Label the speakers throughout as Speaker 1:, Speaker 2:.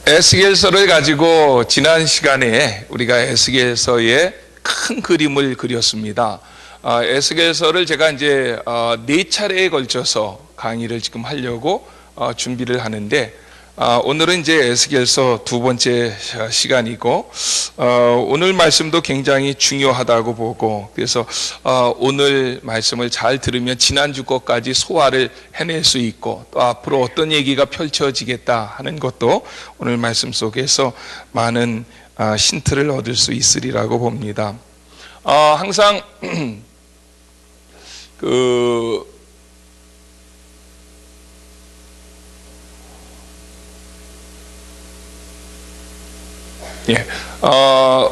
Speaker 1: 에스겔서를 가지고 지난 시간에 우리가 에스겔서의 큰 그림을 그렸습니다. 에스겔서를 제가 이제 4차례에 걸쳐서 강의를 지금 하려고 준비를 하는데, 오늘은 이제 에스겔서 2번째 시간이고, 오늘 말씀도 굉장히 중요하다고 보고, 그래서 오늘 말씀을 잘 들으면 지난주 것까지 소화를 해낼 수 있고, 또 앞으로 어떤 얘기가 펼쳐지겠다 하는 것도 오늘 말씀 속에서 많은 힌트를 얻을 수 있으리라고 봅니다. 항상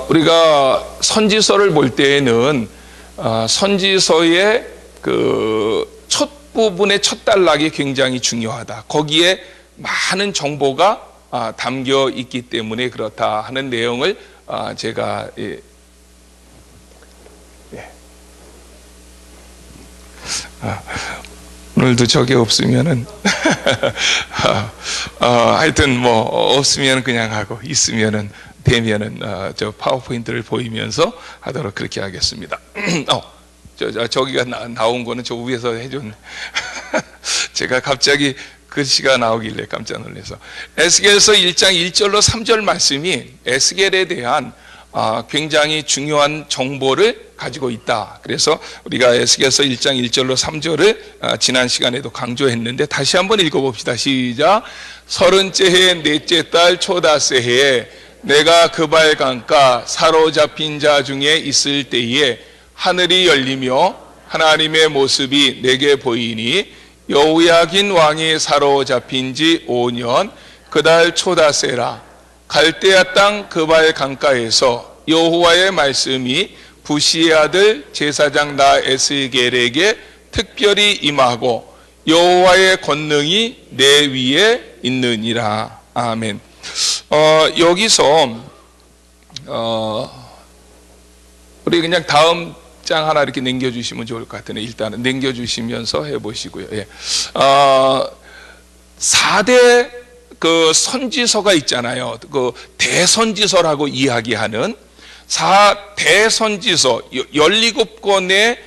Speaker 1: 우리가 선지서를 볼 때에는 선지서의 첫 부분의 첫 단락이 굉장히 중요하다. 거기에 많은 정보가 담겨 있기 때문에 그렇다 하는 내용을 제가 오늘도 저게 없으면은 하여튼 뭐 없으면 그냥 하고 있으면은 되면은 저 파워포인트를 보이면서 하도록 그렇게 하겠습니다. 저기가 나온 거는 저 위에서 해준 제가 갑자기 글씨가 나오길래 깜짝 놀라서 에스겔서 1장 1절로 3절 말씀이 에스겔에 대한 굉장히 중요한 정보를 가지고 있다. 그래서 우리가 에스겔서 1장 1절로 3절을 지난 시간에도 강조했는데 다시 한번 읽어봅시다. 시작. 30째 해 넷째 달 초다세 해에 내가 그발 강가 사로잡힌 자 중에 있을 때에 하늘이 열리며 하나님의 모습이 내게 보이니 여호야긴 왕이 사로잡힌 지 5년 그달 초다세라. 갈대아 땅 그발 강가에서 여호와의 말씀이 부시의 아들 제사장 나 에스겔에게 특별히 임하고 여호와의 권능이 내 위에 있느니라. 아멘. 여기서 우리 그냥 다음 장 하나 이렇게 남겨주시면 좋을 것 같으네. 일단은 남겨주시면서 해보시고요. 4대 선지서가 있잖아요. 대선지서라고 이야기하는 4대선지서 17권의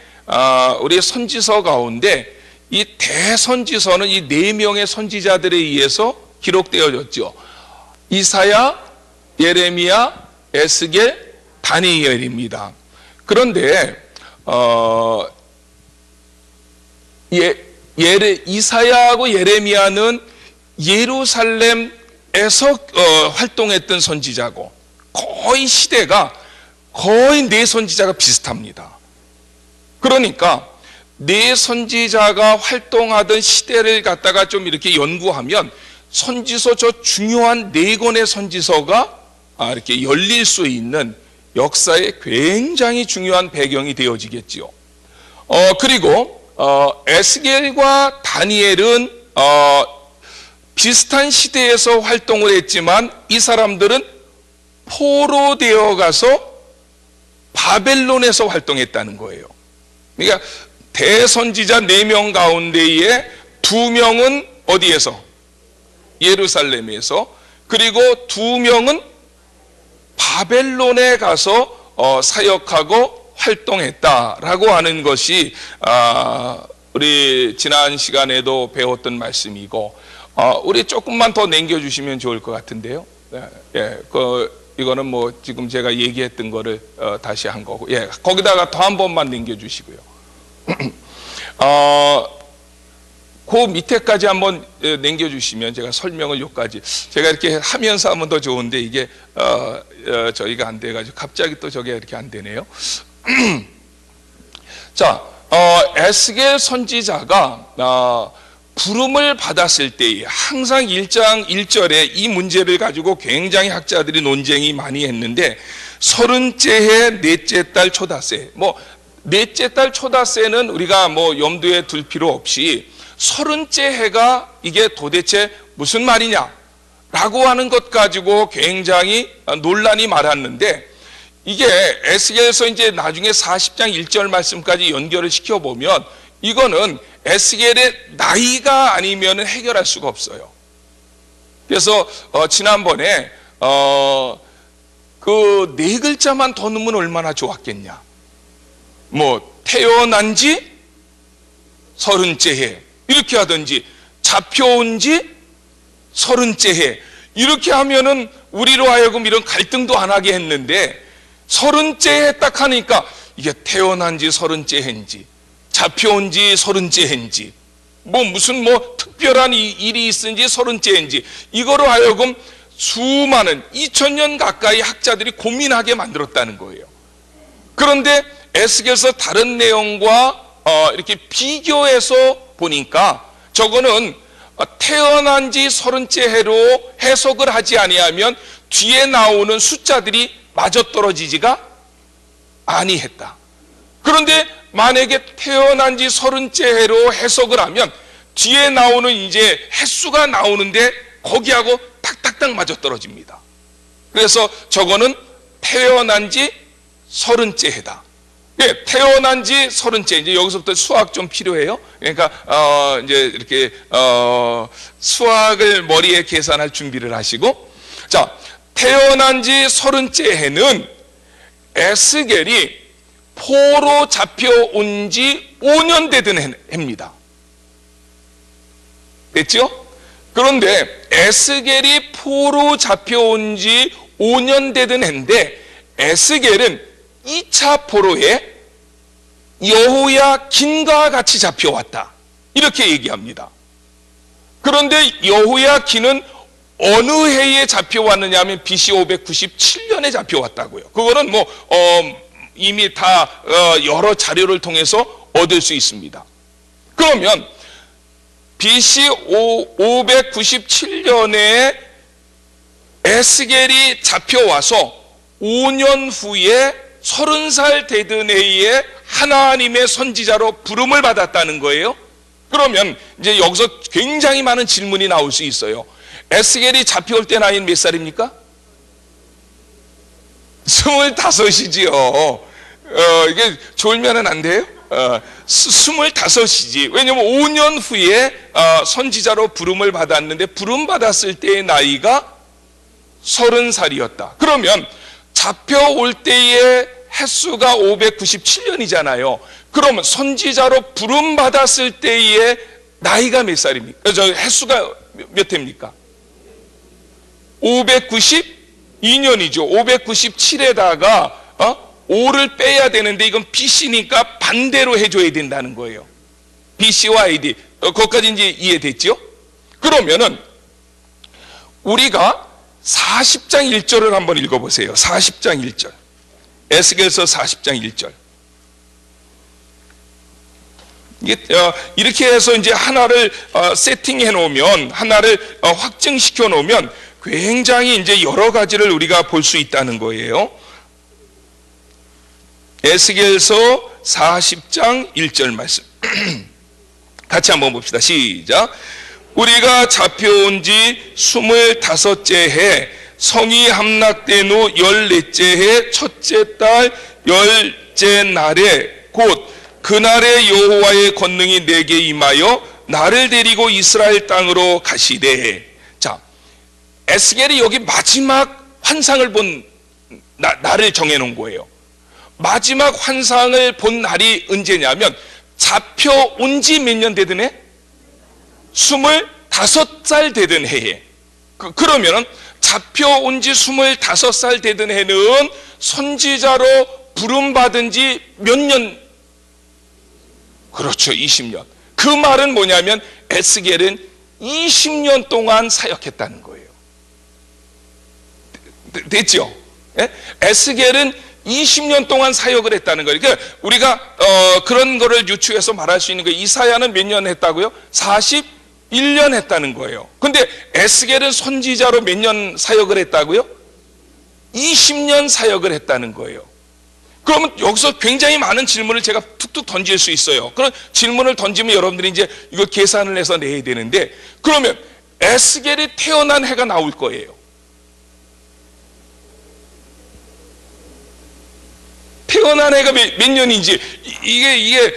Speaker 1: 우리 선지서 가운데 이 대선지서는 이 4명의 선지자들에 의해서 기록되어졌죠. 이사야, 예레미야, 에스겔, 다니엘입니다. 그런데 이사야하고 예레미야는 예루살렘에서 활동했던 선지자고 거의 시대가 거의 4 선지자가 비슷합니다. 그러니까 4 선지자가 활동하던 시대를 갖다가 좀 이렇게 연구하면 선지서 저 중요한 4권의 선지서가 이렇게 열릴 수 있는 역사에 굉장히 중요한 배경이 되어지겠지요. 그리고 에스겔과 다니엘은 비슷한 시대에서 활동을 했지만 이 사람들은 포로되어 가서 바벨론에서 활동했다는 거예요. 그러니까 대선지자 4명 가운데에 2명은 어디에서? 예루살렘에서, 그리고 2명은 바벨론에 가서 사역하고 활동했다라고 하는 것이 우리 지난 시간에도 배웠던 말씀이고, 우리 조금만 더 남겨주시면 좋을 것 같은데요. 이거는 뭐 지금 제가 얘기했던 거를 다시 한 거고, 거기다가 더 한 번만 남겨주시고요. 그 밑에까지 한번 남겨주시면 제가 설명을 여기까지 제가 이렇게 하면서 하면 더 좋은데 이게 저희가 안 돼가지고 갑자기 또 저게 이렇게 안 되네요. 자, 에스겔 선지자가 부름을 받았을 때에 항상 1장 1절에 이 문제를 가지고 굉장히 학자들이 논쟁이 많이 했는데 30째 해 넷째 달 초다세, 넷째 달 초다세는 우리가 염두에 둘 필요 없이 30째 해가 이게 도대체 무슨 말이냐 라고 하는 것 가지고 굉장히 논란이 많았는데, 이게 에스겔에서 이제 나중에 40장 1절 말씀까지 연결을 시켜보면 이거는 에스겔의 나이가 아니면 해결할 수가 없어요. 그래서 지난번에 그 네 글자만 더 넣으면 얼마나 좋았겠냐. 뭐 태어난 지 30째 해 이렇게 하든지 잡혀온 지 30째 해 이렇게 하면은 우리로 하여금 이런 갈등도 안 하게 했는데 30째 해 딱 하니까 이게 태어난 지 30째 해인지 잡혀온 지 30째 해인지 뭐 무슨 뭐 특별한 일이 있은지 30째 해인지 이거로 하여금 수많은 2000년 가까이 학자들이 고민하게 만들었다는 거예요. 그런데 에스겔서 다른 내용과 이렇게 비교해서 보니까 저거는 태어난 지 30째 해로 해석을 하지 아니하면 뒤에 나오는 숫자들이 맞아떨어지지가 아니했다. 그런데 만약에 태어난 지 30째 해로 해석을 하면 뒤에 나오는 이제 횟수가 나오는데 거기하고 딱딱딱 맞아떨어집니다. 그래서 저거는 태어난 지 30째 해다. 예, 태어난 지 30째. 이제 여기서부터 수학 좀 필요해요. 그러니까 이제 이렇게 수학을 머리에 계산할 준비를 하시고, 자, 태어난 지 30째 해는 에스겔이 포로 잡혀온 지 5년 되던 해입니다. 됐죠? 그런데 에스겔이 포로 잡혀온 지 5년 되던 해인데 에스겔은 2차 포로에 여호야긴과 같이 잡혀왔다. 이렇게 얘기합니다. 그런데 여호야긴은 어느 해에 잡혀왔느냐 하면 BC 597년에 잡혀왔다고요. 그거는 뭐 이미 다 여러 자료를 통해서 얻을 수 있습니다. 그러면 BC 597년에 에스겔이 잡혀와서 5년 후에 30살 되던 해에 하나님의 선지자로 부름을 받았다는 거예요. 그러면 이제 여기서 굉장히 많은 질문이 나올 수 있어요. 에스겔이 잡혀올 때 나이는 몇 살입니까? 25이지요. 이게 졸면은 안 돼요? 25이지. 왜냐면 5년 후에 선지자로 부름을 받았는데 부름 받았을 때의 나이가 30살이었다. 그러면 잡혀올 때의 횟수가 597년이잖아요. 그러면 선지자로 부름 받았을 때의 나이가 몇 살입니까? 횟수가 몇 해입니까? 592년이죠. 597에다가 5를 빼야 되는데 이건 BC니까 반대로 해줘야 된다는 거예요. BC와 AD. 거기까지 이제 이해됐죠? 그러면은 우리가 40장 1절을 한번 읽어보세요. 40장 1절. 에스겔서 40장 1절. 이렇게 해서 이제 하나를 세팅해 놓으면, 하나를 확증시켜 놓으면 굉장히 이제 여러 가지를 우리가 볼 수 있다는 거예요. 에스겔서 40장 1절 말씀. 같이 한번 봅시다. 시작. 우리가 잡혀온 지 25째 해 성이 함락된 후 14째 해 첫째 달 10째 날에 곧 그날에 여호와의 권능이 내게 임하여 나를 데리고 이스라엘 땅으로 가시되. 자, 에스겔이 여기 마지막 환상을 본 날을 정해놓은 거예요. 마지막 환상을 본 날이 언제냐면 잡혀온 지 몇 년 되던 해? 25살 되던 해에. 그러면 잡혀온 지 25살 되던 해는 선지자로 부름받은 지 몇 년? 그렇죠, 20년. 그 말은 뭐냐면 에스겔은 20년 동안 사역했다는 거예요. 됐죠? 에스겔은 20년 동안 사역을 했다는 거예요. 그러니까 우리가 그런 거를 유추해서 말할 수 있는 거예요. 이사야는 몇 년 했다고요? 41년 했다는 거예요. 근데 에스겔은 선지자로 몇 년 사역을 했다고요? 20년 사역을 했다는 거예요. 그러면 여기서 굉장히 많은 질문을 제가 툭툭 던질 수 있어요. 그런 질문을 던지면 여러분들이 이제 이거 계산을 해서 내야 되는데, 그러면 에스겔이 태어난 해가 나올 거예요. 태어난 해가 몇 년인지 이게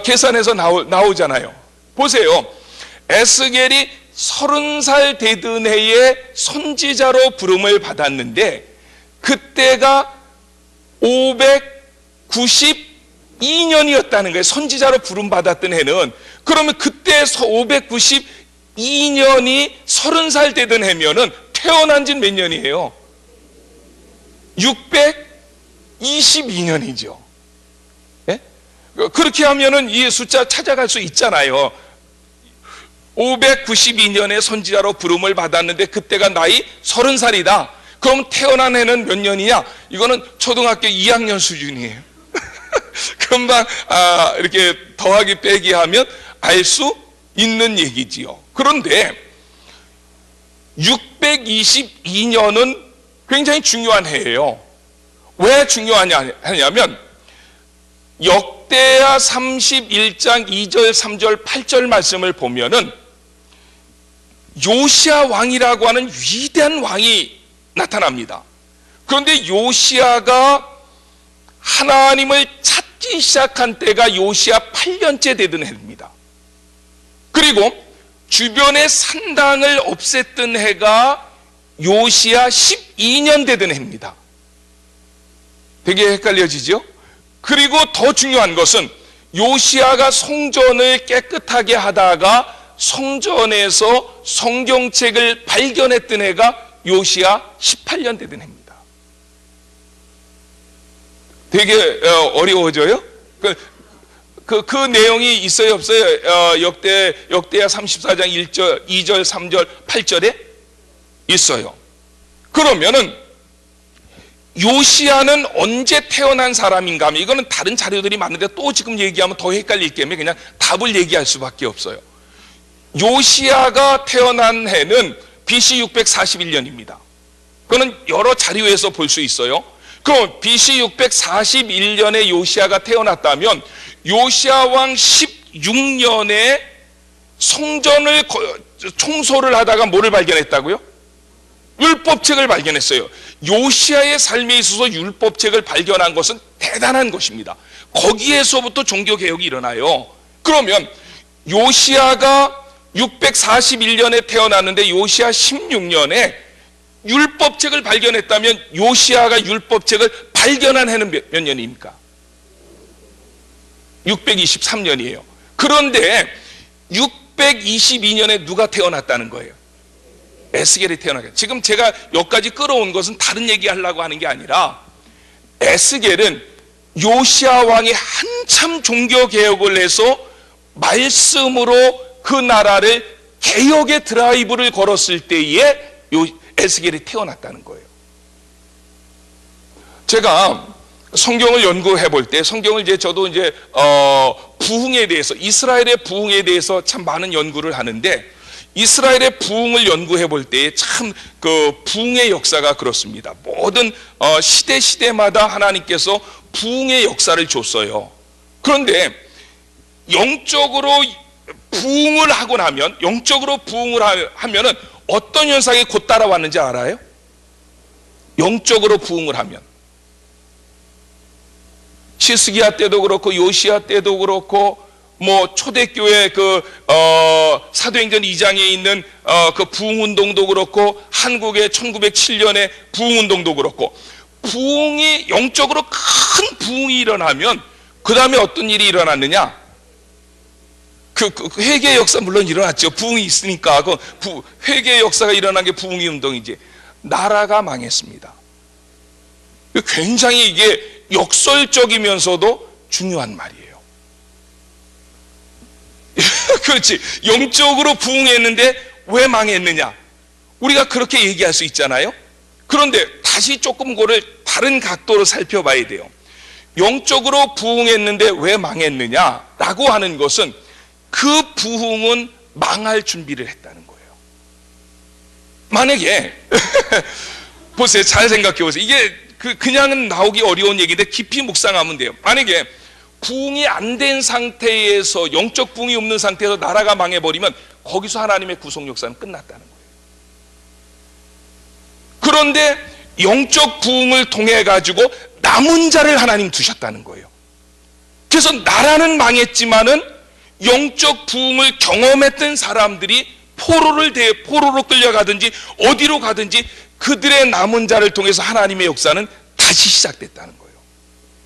Speaker 1: 계산해서 나오잖아요. 보세요. 에스겔이 30살 되던 해에 선지자로 부름을 받았는데 그때가 592년이었다는 거예요. 선지자로 부름 받았던 해는. 그러면 그때 592년이 30살 되던 해면은 태어난 지 몇 년이에요? 622년이죠. 예? 그렇게 하면은 이 숫자 찾아갈 수 있잖아요. 592년에 선지자로 부름을 받았는데 그때가 나이 30살이다. 그럼 태어난 해는 몇 년이냐? 이거는 초등학교 2학년 수준이에요. 금방 이렇게 더하기 빼기 하면 알 수 있는 얘기지요. 그런데 622년은 굉장히 중요한 해예요. 왜 중요하냐면 역대하 31장 2절 3절 8절 말씀을 보면은 요시야 왕이라고 하는 위대한 왕이 나타납니다. 그런데 요시야가 하나님을 찾기 시작한 때가 요시야 8년째 되던 해입니다. 그리고 주변의 산당을 없앴던 해가 요시야 12년 되던 해입니다. 되게 헷갈려지죠? 그리고 더 중요한 것은 요시야가 성전을 깨끗하게 하다가 성전에서 성경책을 발견했던 해가 요시야 18년 되던 해입니다. 되게 어려워져요? 그 내용이 있어요, 없어요? 역대하 34장 1절, 2절, 3절, 8절에 있어요. 그러면은 요시야는 언제 태어난 사람인가 하면 이거는 다른 자료들이 많은데 또 지금 얘기하면 더 헷갈릴 때문에 그냥 답을 얘기할 수밖에 없어요. 요시야가 태어난 해는 BC 641년입니다. 그거는 여러 자료에서 볼 수 있어요. 그럼 BC 641년에 요시야가 태어났다면 요시야 왕 16년에 성전을 청소를 하다가 뭐를 발견했다고요? 율법책을 발견했어요. 요시야의 삶에 있어서 율법책을 발견한 것은 대단한 것입니다. 거기에서부터 종교개혁이 일어나요. 그러면 요시야가 641년에 태어났는데 요시야 16년에 율법책을 발견했다면 요시야가 율법책을 발견한 해는 몇 년입니까? 623년이에요. 그런데 622년에 누가 태어났다는 거예요? 에스겔이 태어나게. 지금 제가 여기까지 끌어온 것은 다른 얘기 하려고 하는 게 아니라 에스겔은 요시야 왕이 한참 종교개혁을 해서 말씀으로 그 나라를 개혁의 드라이브를 걸었을 때에 에스겔이 태어났다는 거예요. 제가 성경을 연구해 볼 때 성경을 저도 부흥에 대해서 이스라엘의 부흥에 대해서 참 많은 연구를 하는데 이스라엘의 부흥을 연구해 볼 때 참 그 부흥의 역사가 그렇습니다. 모든 시대마다 하나님께서 부흥의 역사를 줬어요. 그런데 영적으로 부흥을 하고 나면 하면은 어떤 현상이 곧 따라왔는지 알아요? 영적으로 부흥을 하면 히스기야 때도 그렇고 요시야 때도 그렇고 뭐 초대교회 사도행전 2장에 있는 그 부흥운동도 그렇고 한국의 1907년에 부흥운동도 그렇고 부흥이 영적으로 큰 부흥이 일어나면 그 다음에 어떤 일이 일어났느냐? 그 회개의 역사 물론 일어났죠. 부흥이 있으니까 회개의 역사가 일어난 게 부흥의 운동이지. 나라가 망했습니다. 굉장히 이게 역설적이면서도 중요한 말이에요. 그렇지. 영적으로 부흥했는데 왜 망했느냐? 우리가 그렇게 얘기할 수 있잖아요. 그런데 다시 조금 그거를 다른 각도로 살펴봐야 돼요. 영적으로 부흥했는데 왜 망했느냐라고 하는 것은 그 부흥은 망할 준비를 했다는 거예요. 만약에 보세요. 잘 생각해 보세요. 이게 그냥은 나오기 어려운 얘기인데 깊이 묵상하면 돼요. 만약에 부흥이 안 된 상태에서 영적 부흥이 없는 상태에서 나라가 망해버리면 거기서 하나님의 구속 역사는 끝났다는 거예요. 그런데 영적 부흥을 통해 가지고 남은 자를 하나님 두셨다는 거예요. 그래서 나라는 망했지만은 영적 부흥을 경험했던 사람들이 포로로 끌려가든지 어디로 가든지 그들의 남은 자를 통해서 하나님의 역사는 다시 시작됐다는 거예요.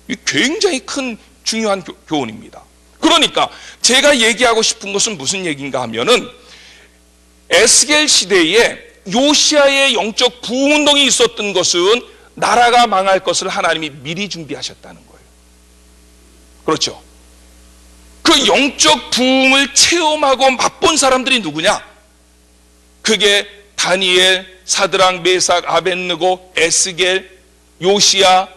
Speaker 1: 이 굉장히 큰 중요한 교훈입니다. 그러니까 제가 얘기하고 싶은 것은 무슨 얘기인가 하면은 에스겔 시대에 요시아의 영적 부흥운동이 있었던 것은 나라가 망할 것을 하나님이 미리 준비하셨다는 거예요. 그렇죠? 그 영적 부흥을 체험하고 맛본 사람들이 누구냐? 그게 다니엘, 사드락, 메삭, 아벳느고, 에스겔, 요시야,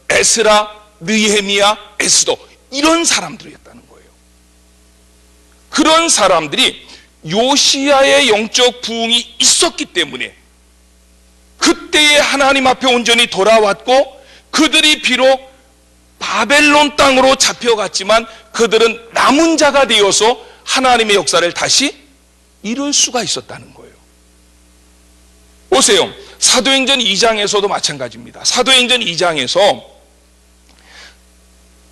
Speaker 1: 에스라, 느헤미야, 에스도, 이런 사람들이었다는 거예요. 그런 사람들이 요시야의 영적 부흥이 있었기 때문에 그때에 하나님 앞에 온전히 돌아왔고, 그들이 비록 바벨론 땅으로 잡혀갔지만 그들은 남은 자가 되어서 하나님의 역사를 다시 이룰 수가 있었다는 거예요. 보세요. 사도행전 2장에서도 마찬가지입니다. 사도행전 2장에서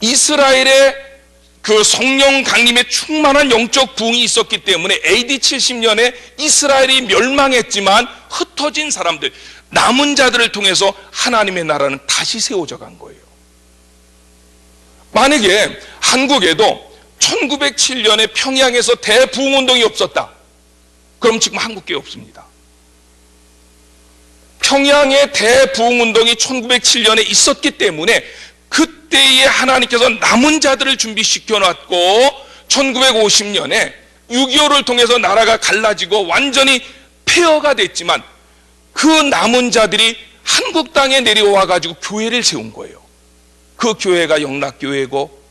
Speaker 1: 이스라엘의 그 성령 강림에 충만한 영적 부흥이 있었기 때문에 AD 70년에 이스라엘이 멸망했지만 흩어진 사람들, 남은 자들을 통해서 하나님의 나라는 다시 세워져 간 거예요. 만약에 한국에도 1907년에 평양에서 대부흥운동이 없었다, 그럼 지금 한국교회 없습니다. 평양의 대부흥운동이 1907년에 있었기 때문에 그때에 하나님께서 남은 자들을 준비시켜 놨고 1950년에 6.25를 통해서 나라가 갈라지고 완전히 폐허가 됐지만 그 남은 자들이 한국 땅에 내려와 가지고 교회를 세운 거예요. 그 교회가 영락교회고,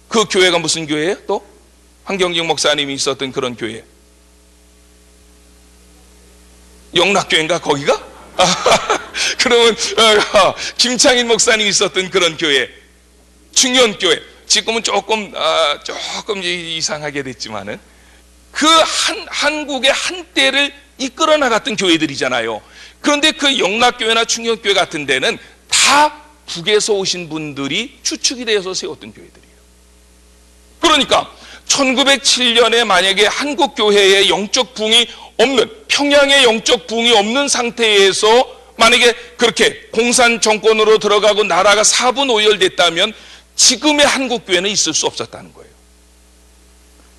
Speaker 1: 그 교회가 무슨 교회예요? 또 황경직 목사님이 있었던 그런 교회, 영락교회인가 거기가? 그러면 김창인 목사님이 있었던 그런 교회, 충현교회. 지금은 조금 이상하게 됐지만은 그 한국의 한때를 이끌어 나갔던 교회들이잖아요. 그런데 그 영락교회나 충현교회 같은 데는 다 북에서 오신 분들이 추측이 되어서 세웠던 교회들이에요. 그러니까 1907년에 만약에 한국 교회의 영적 부흥이 없는, 평양의 영적 부흥이 없는 상태에서 만약에 그렇게 공산 정권으로 들어가고 나라가 사분오열됐다면 지금의 한국 교회는 있을 수 없었다는 거예요.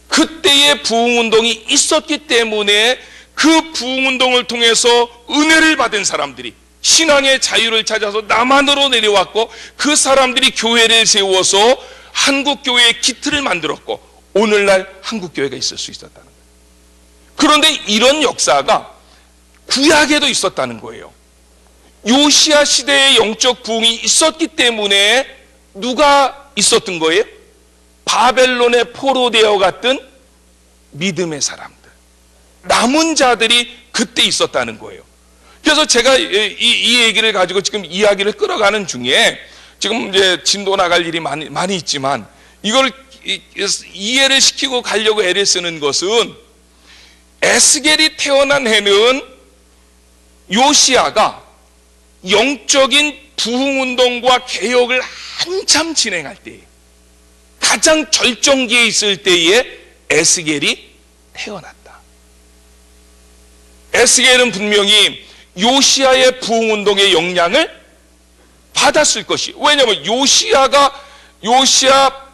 Speaker 1: 그때의 부흥운동이 있었기 때문에 그 부흥운동을 통해서 은혜를 받은 사람들이 신앙의 자유를 찾아서 남한으로 내려왔고, 그 사람들이 교회를 세워서 한국교회의 기틀을 만들었고, 오늘날 한국교회가 있을 수 있었다는 거예요. 그런데 이런 역사가 구약에도 있었다는 거예요. 요시야 시대의 영적 부흥이 있었기 때문에 누가 있었던 거예요? 바벨론에 포로되어 갔던 믿음의 사람들, 남은 자들이 그때 있었다는 거예요. 그래서 제가 이 얘기를 가지고 지금 이야기를 끌어가는 중에 지금 이제 진도 나갈 일이 많이 있지만 이걸 이해를 시키고 가려고 애를 쓰는 것은, 에스겔이 태어난 해는 요시야가 영적인 부흥운동과 개혁을 한참 진행할 때에, 가장 절정기에 있을 때에 에스겔이 태어났다. 에스겔은 분명히 요시야의 부흥운동의 영향을 받았을 것이. 왜냐하면 요시야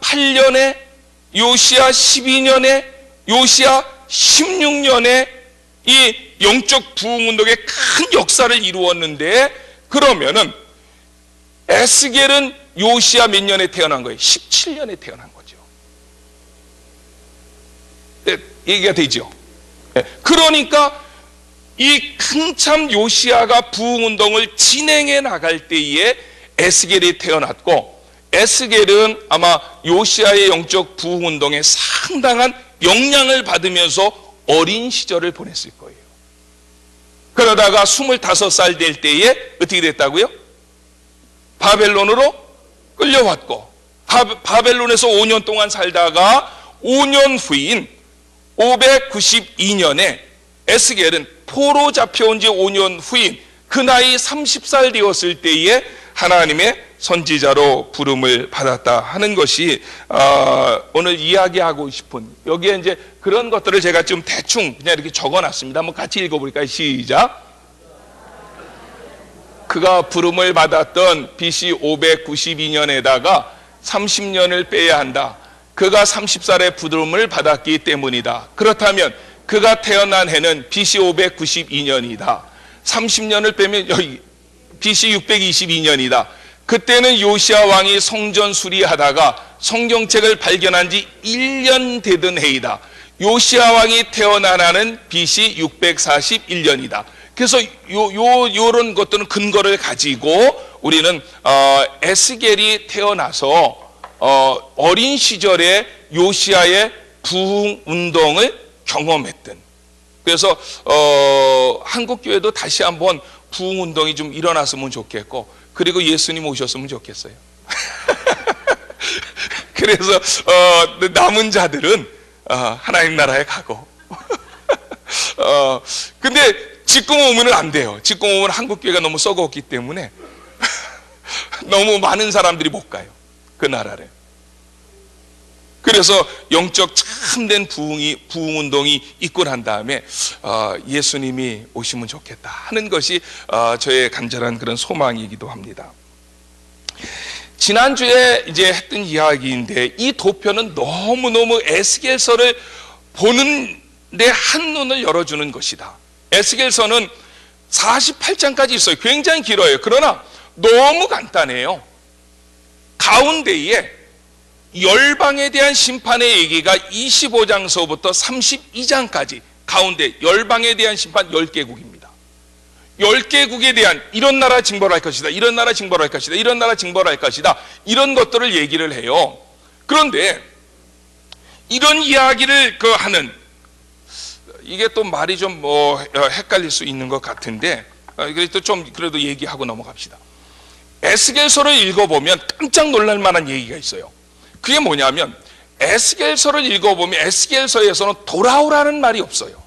Speaker 1: 8년에, 요시야 12년에, 요시야 16년에 이 영적 부흥운동의 큰 역사를 이루었는데, 그러면은 에스겔은 요시야 몇 년에 태어난 거예요? 17년에 태어난 거죠. 네, 얘기가 되죠. 네, 그러니까 이 한참 요시야가 부흥운동을 진행해 나갈 때에 에스겔이 태어났고, 에스겔은 아마 요시야의 영적 부흥운동에 상당한 영향을 받으면서 어린 시절을 보냈을 거예요. 그러다가 25살 될 때에 어떻게 됐다고요? 바벨론으로 끌려왔고, 바벨론에서 5년 동안 살다가 5년 후인 592년에 에스겔은 포로 잡혀온 지 5년 후인 그 나이 30살 되었을 때에 하나님의 선지자로 부름을 받았다 하는 것이 오늘 이야기하고 싶은, 여기에 이제 그런 것들을 제가 좀 대충 그냥 이렇게 적어놨습니다. 한번 같이 읽어볼까요? 시작. 그가 부름을 받았던 BC 592년에다가 30년을 빼야 한다. 그가 30살에 부름을 받았기 때문이다. 그렇다면 그가 태어난 해는 BC 592년이다. 30년을 빼면 여기 BC 622년이다. 그때는 요시야 왕이 성전 수리하다가 성경책을 발견한 지 1년 되던 해이다. 요시야 왕이 태어난 해는 BC 641년이다. 그래서 요런 것들은 근거를 가지고 우리는 에스겔이 태어나서 어린 시절에 요시야의 부흥 운동을 경험했던, 그래서 한국 교회도 다시 한번 부흥 운동이 좀 일어났으면 좋겠고, 그리고 예수님 오셨으면 좋겠어요. 그래서 남은 자들은 하나님 나라에 가고 근데 지금 오면은 안 돼요. 지금 오면 한국 교회가 너무 썩었기 때문에 너무 많은 사람들이 못 가요, 그 나라를. 그래서 영적 참된 부흥 운동이 있고 난 다음에 예수님이 오시면 좋겠다 하는 것이 저의 간절한 그런 소망이기도 합니다. 지난주에 이제 했던 이야기인데, 이 도표는 너무너무 에스겔서를 보는 데 한눈을 열어주는 것이다. 에스겔서는 48장까지 있어요. 굉장히 길어요. 그러나 너무 간단해요. 가운데에 열방에 대한 심판의 얘기가 25장서부터 32장까지 가운데 열방에 대한 심판 10개국입니다. 10개국에 대한 이런 나라 징벌할 것이다, 이런 나라 징벌할 것이다, 이런 나라 징벌할 것이다, 이런 것들을 얘기를 해요. 그런데 이런 이야기를 하는, 이게 또 말이 좀 헷갈릴 수 있는 것 같은데, 그래도 좀 그래도 얘기하고 넘어갑시다. 에스겔서를 읽어보면 깜짝 놀랄 만한 얘기가 있어요. 그게 뭐냐면, 에스겔서를 읽어보면 에스겔서에서는 돌아오라는 말이 없어요.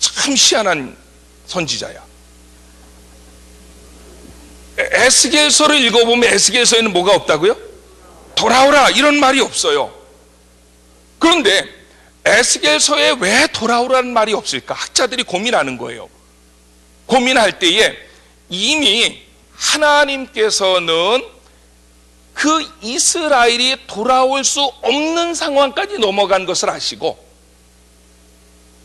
Speaker 1: 참 희한한 선지자야. 에스겔서를 읽어보면 에스겔서에는 뭐가 없다고요? 돌아오라 이런 말이 없어요. 그런데 에스겔서에 왜 돌아오라는 말이 없을까? 학자들이 고민하는 거예요. 고민할 때에 이미 하나님께서는 그 이스라엘이 돌아올 수 없는 상황까지 넘어간 것을 아시고,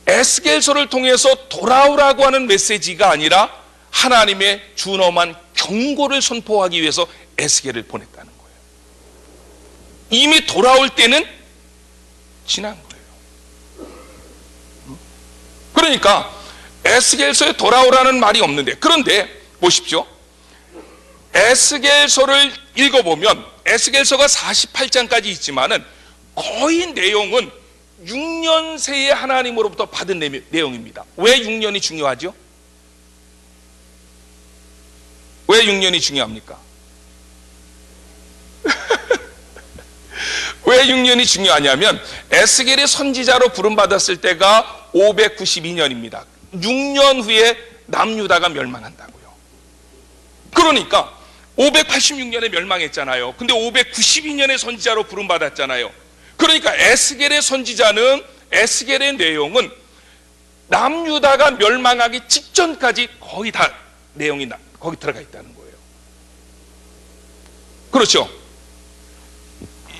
Speaker 1: 에스겔서를 통해서 돌아오라고 하는 메시지가 아니라 하나님의 준엄한 경고를 선포하기 위해서 에스겔을 보냈다는 거예요. 이미 돌아올 때는 지난 거예요. 그러니까 에스겔서에 돌아오라는 말이 없는데, 그런데 보십시오. 에스겔서를 읽어보면 에스겔서가 48장까지 있지만은 거의 내용은 6년 새에 하나님으로부터 받은 내용입니다. 왜 6년이 중요하죠? 왜 6년이 중요합니까? 왜 6년이 중요하냐면, 에스겔이 선지자로 부름받았을 때가 592년입니다. 6년 후에 남유다가 멸망한다고요. 그러니까 586년에 멸망했잖아요. 근데 592년에 선지자로 부름받았잖아요. 그러니까 에스겔의 선지자는, 에스겔의 내용은 남유다가 멸망하기 직전까지 거의 다 내용이 거기 들어가 있다는 거예요. 그렇죠?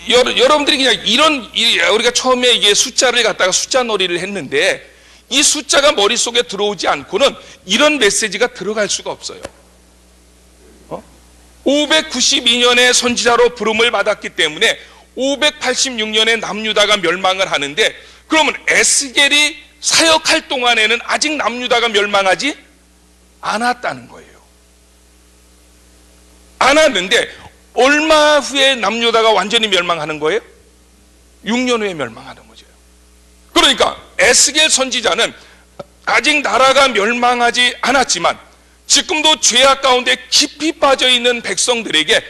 Speaker 1: 여러분들이 그냥 우리가 처음에 이게 숫자를 갖다가 숫자 놀이를 했는데, 이 숫자가 머릿속에 들어오지 않고는 이런 메시지가 들어갈 수가 없어요. 592년에 선지자로 부름을 받았기 때문에 586년에 남유다가 멸망을 하는데, 그러면 에스겔이 사역할 동안에는 아직 남유다가 멸망하지 않았다는 거예요. 않았는데 얼마 후에 남유다가 완전히 멸망하는 거예요? 6년 후에 멸망하는 거죠. 그러니까 에스겔 선지자는 아직 나라가 멸망하지 않았지만 지금도 죄악 가운데 깊이 빠져 있는 백성들에게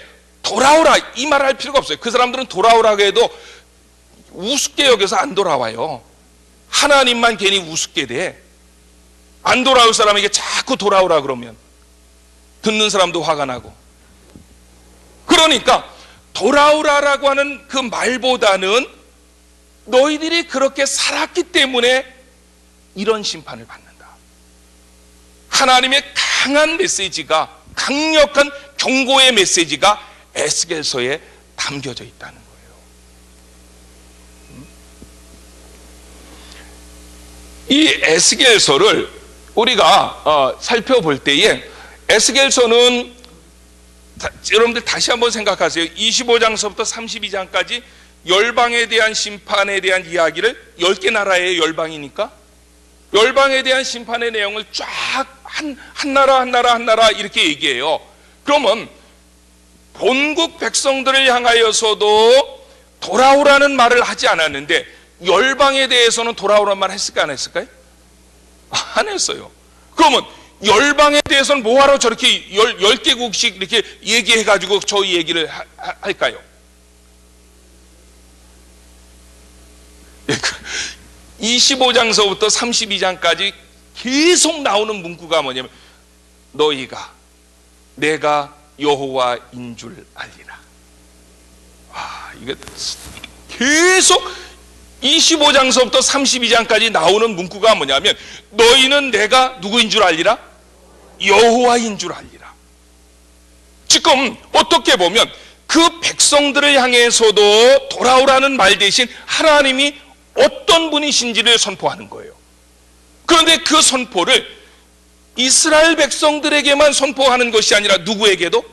Speaker 1: 돌아오라 이 말 할 필요가 없어요. 그 사람들은 돌아오라고 해도 우습게 여겨서 안 돌아와요. 하나님만 괜히 우습게 돼. 안 돌아올 사람에게 자꾸 돌아오라 그러면 듣는 사람도 화가 나고. 그러니까 돌아오라라고 하는 그 말보다는 너희들이 그렇게 살았기 때문에 이런 심판을 받는다. 하나님의 강한 메시지가, 강력한 경고의 메시지가 에스겔서에 담겨져 있다는 거예요. 이 에스겔서를 우리가 살펴볼 때에, 에스겔서는 여러분들 다시 한번 생각하세요. 25장서부터 32장까지 열방에 대한 심판에 대한 이야기를, 10개 나라의 열방이니까 열방에 대한 심판의 내용을 쫙 한 나라 이렇게 얘기해요. 그러면 본국 백성들을 향하여서도 돌아오라는 말을 하지 않았는데 열방에 대해서는 돌아오라는 말 했을까 안 했을까요? 안 했어요. 그러면 열방에 대해서는 뭐하러 저렇게 10개국씩 이렇게 얘기해가지고 저희 얘기를 할까요? 25장서부터 32장까지 계속 나오는 문구가 뭐냐면, 너희가 내가 여호와인 줄 알리라. 이게 계속 25장서부터 32장까지 나오는 문구가 뭐냐면, 너희는 내가 누구인 줄 알리라? 여호와인 줄 알리라. 지금 어떻게 보면 그 백성들을 향해서도 돌아오라는 말 대신 하나님이 어떤 분이신지를 선포하는 거예요. 그런데 그 선포를 이스라엘 백성들에게만 선포하는 것이 아니라 누구에게도?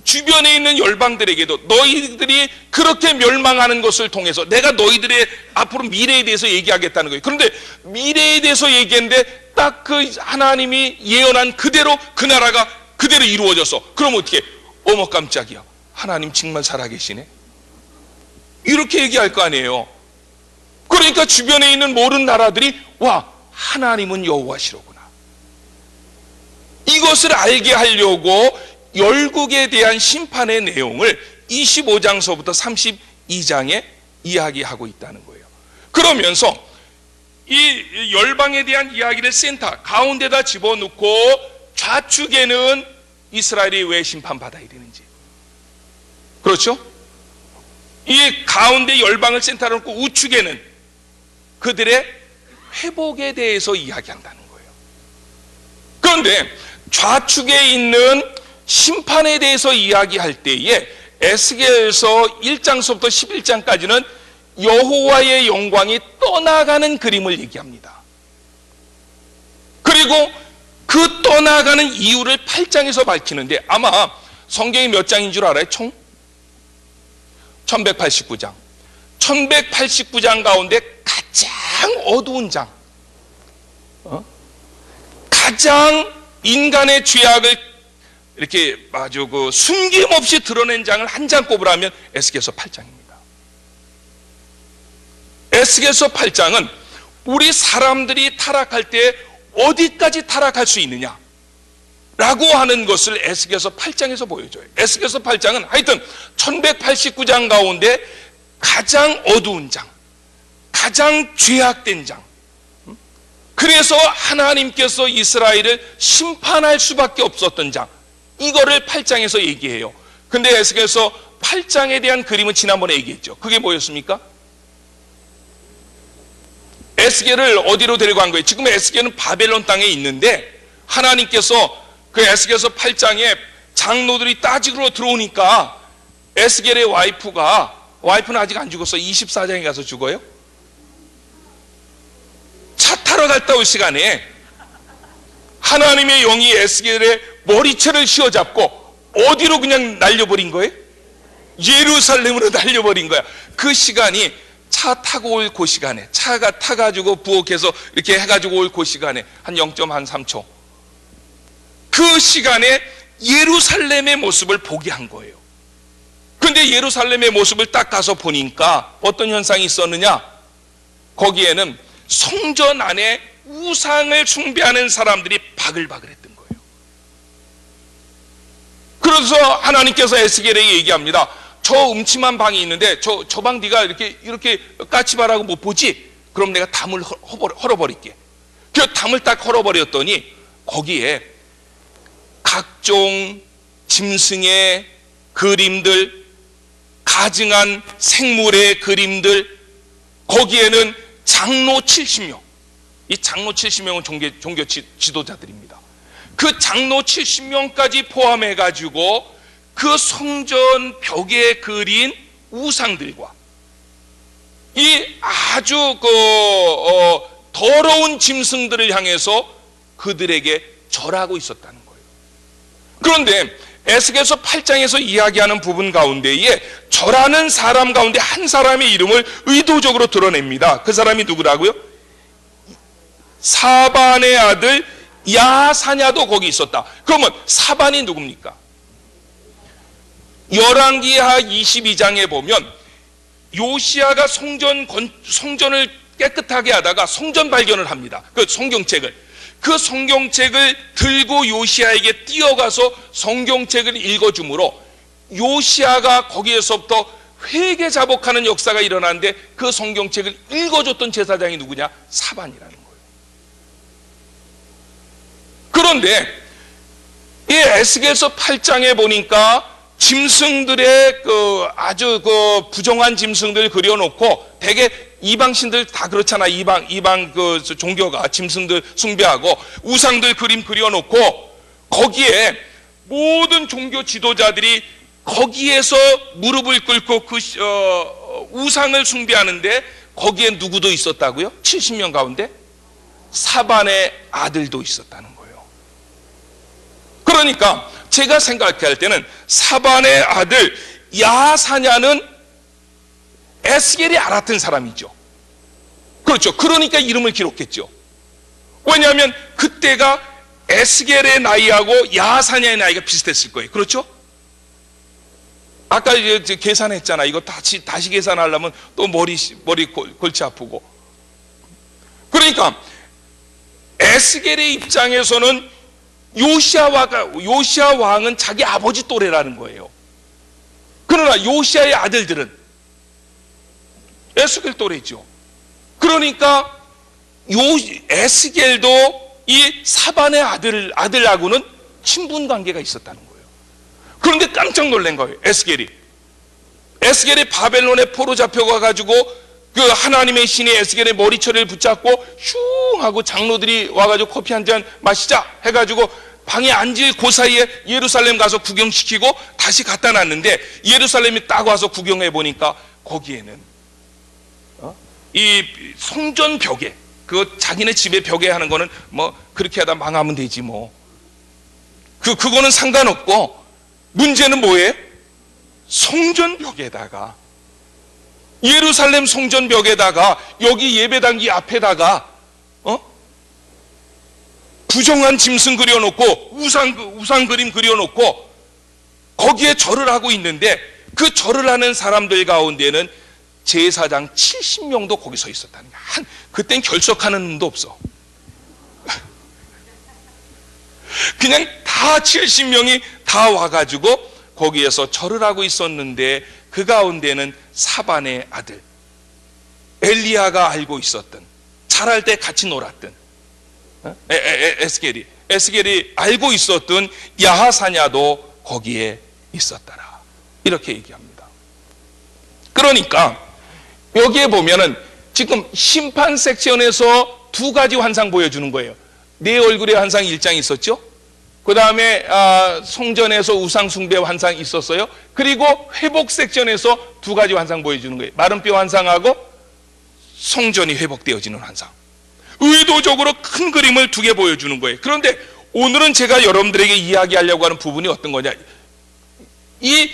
Speaker 1: 주변에 있는 열방들에게도, 너희들이 그렇게 멸망하는 것을 통해서 내가 너희들의 앞으로 미래에 대해서 얘기하겠다는 거예요. 그런데 미래에 대해서 얘기했는데 딱 그 하나님이 예언한 그대로 그 나라가 그대로 이루어졌어. 그럼 어떻게? 어머 깜짝이야, 하나님 정말 살아계시네, 이렇게 얘기할 거 아니에요. 그러니까 주변에 있는 모든 나라들이, 와, 하나님은 여호와시로구나, 이것을 알게 하려고 열국에 대한 심판의 내용을 25장서부터 32장에 이야기하고 있다는 거예요. 그러면서 이 열방에 대한 이야기를 센터 가운데다 집어넣고 좌측에는 이스라엘이 왜 심판받아야 되는지, 그렇죠? 이 가운데 열방을 센터로 놓고 우측에는 그들의 회복에 대해서 이야기한다는 거예요. 그런데 좌측에 있는 심판에 대해서 이야기할 때에 에스겔서 1장서부터 11장까지는 여호와의 영광이 떠나가는 그림을 얘기합니다. 그리고 그 떠나가는 이유를 8장에서 밝히는데, 아마 성경이 몇 장인 줄 알아요? 총 1189장. 1189장 가운데 가장 어두운 장, 가장 인간의 죄악을 이렇게 아주 숨김없이 드러낸 장을 한 장 꼽으라면 에스겔서 8장입니다. 에스겔서 8장은 우리 사람들이 타락할 때 어디까지 타락할 수 있느냐 라고 하는 것을 에스겔서 8장에서 보여줘요. 에스겔서 8장은 하여튼 1189장 가운데 가장 어두운 장, 가장 죄악된 장, 그래서 하나님께서 이스라엘을 심판할 수밖에 없었던 장, 이거를 8장에서 얘기해요. 근데 에스겔서 8장에 대한 그림은 지난번에 얘기했죠. 그게 뭐였습니까? 에스겔을 어디로 데려간 거예요? 지금 에스겔은 바벨론 땅에 있는데 하나님께서 그 에스겔서 8장에 장로들이 따지러 들어오니까 에스겔의 와이프는 아직 안 죽었어. 24장에 가서 죽어요. 차 타러 갔다 올 시간에 하나님의 영이 에스겔의 머리채를 휘어잡고 어디로 그냥 날려버린 거예요? 예루살렘으로 날려버린 거야. 그 시간이 차 타고 올 그 시간에, 차가 타가지고 부엌에서 이렇게 해가지고 올 그 시간에 한 0.3초, 그 시간에 예루살렘의 모습을 보게 한 거예요. 근데 예루살렘의 모습을 딱 가서 보니까 어떤 현상이 있었느냐? 거기에는 성전 안에 우상을 숭배하는 사람들이 바글바글했던 거예요. 그래서 하나님께서 에스겔에게 얘기합니다. 저 음침한 방이 있는데 저 방 네가 이렇게 까치발하고 못 보지? 그럼 내가 담을 헐어버릴게. 그 담을 딱 헐어버렸더니 거기에 각종 짐승의 그림들, 가증한 생물의 그림들, 거기에는 장로 70명, 이 장로 70명은 종교 지도자들입니다. 그 장로 70명까지 포함해 가지고 그 성전 벽에 그린 우상들과 이 아주 더러운 짐승들을 향해서 그들에게 절하고 있었다는 거예요. 그런데 에스겔서 8장에서 이야기하는 부분 가운데에 절하는 사람 가운데 한 사람의 이름을 의도적으로 드러냅니다. 그 사람이 누구라고요? 사반의 아들 야사냐도 거기 있었다. 그러면 사반이 누굽니까? 열왕기하 22장에 보면 요시야가 성전을 깨끗하게 하다가 성전 발견을 합니다. 그 성경책을 들고 요시야에게 뛰어가서 성경책을 읽어주므로 요시야가 거기에서부터 회개자복하는 역사가 일어나는데 그 성경책을 읽어줬던 제사장이 누구냐? 사반이라는 거예요. 그런데 이 에스겔서 8장에 보니까 짐승들의 아주 부정한 짐승들 그려놓고, 대개 이방신들 다 그렇잖아. 이방 종교가 짐승들 숭배하고 우상들 그림 그려놓고, 거기에 모든 종교 지도자들이 거기에서 무릎을 꿇고 우상을 숭배하는데, 거기에 누구도 있었다고요? 70명 가운데 사반의 아들도 있었다는 거예요. 그러니까 제가 생각할 때는 사반의 아들 야사냐는 에스겔이 알았던 사람이죠. 그렇죠. 그러니까 이름을 기록했죠. 왜냐하면 그때가 에스겔의 나이하고 야사냐의 나이가 비슷했을 거예요. 그렇죠? 아까 이제 계산했잖아. 이거 다시 계산하려면 또 머리 골치 아프고. 그러니까 에스겔의 입장에서는 요시야 왕은 자기 아버지 또래라는 거예요. 그러나 요시야의 아들들은 에스겔 또래죠. 그러니까 에스겔도 이 사반의 아들하고는 친분 관계가 있었다는 거예요. 그런데 깜짝 놀란 거예요. 에스겔이 바벨론에 포로 잡혀가 가지고 그 하나님의 신이 에스겔의 머리처리를 붙잡고 슝 하고 장로들이 와가지고 커피 한 잔 마시자 해가지고 방에 앉을 그 사이에 예루살렘 가서 구경시키고 다시 갖다 놨는데, 예루살렘이 딱 와서 구경해 보니까 거기에는 이 성전 벽에, 자기네 집의 벽에 하는 거는 뭐 그렇게 하다 망하면 되지 뭐. 그거는 상관없고, 문제는 뭐예요? 성전 벽에다가, 예루살렘 성전 벽에다가, 여기 예배당기 앞에다가 부정한 짐승 그려놓고 우상 그림 그려놓고 거기에 절을 하고 있는데, 그 절을 하는 사람들 가운데는 제사장 70명도 거기 서 있었다는 거야. 그땐 결석하는 놈도 없어. 그냥 다 70명이 다 와가지고 거기에서 절을 하고 있었는데, 그 가운데는 사반의 아들 엘리야가 알고 있었던, 자랄 때 같이 놀았던 에스겔이 알고 있었던 야사냐도 거기에 있었더라. 이렇게 얘기합니다. 그러니까 여기에 보면은 지금 심판 섹션에서 두 가지 환상 보여주는 거예요. 내 얼굴의 환상 1장 있었죠. 그 다음에 성전에서 우상 숭배 환상 있었어요. 그리고 회복 섹션에서 두 가지 환상 보여주는 거예요. 마른 뼈 환상하고 성전이 회복되어지는 환상. 의도적으로 큰 그림을 두 개 보여주는 거예요. 그런데 오늘은 제가 여러분들에게 이야기하려고 하는 부분이 어떤 거냐, 이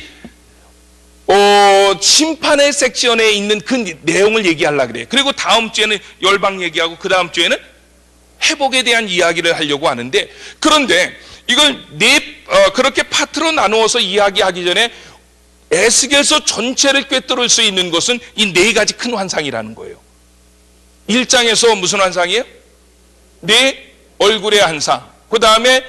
Speaker 1: 심판의 섹션에 있는 그 내용을 얘기하려고 그래요. 그리고 다음 주에는 열방 얘기하고 그 다음 주에는 회복에 대한 이야기를 하려고 하는데, 그런데 이걸 그렇게 파트로 나누어서 이야기하기 전에 에스겔서 전체를 꿰뚫을 수 있는 것은 이 네 가지 큰 환상이라는 거예요. 1장에서 무슨 환상이에요? 내 얼굴의 환상. 그 다음에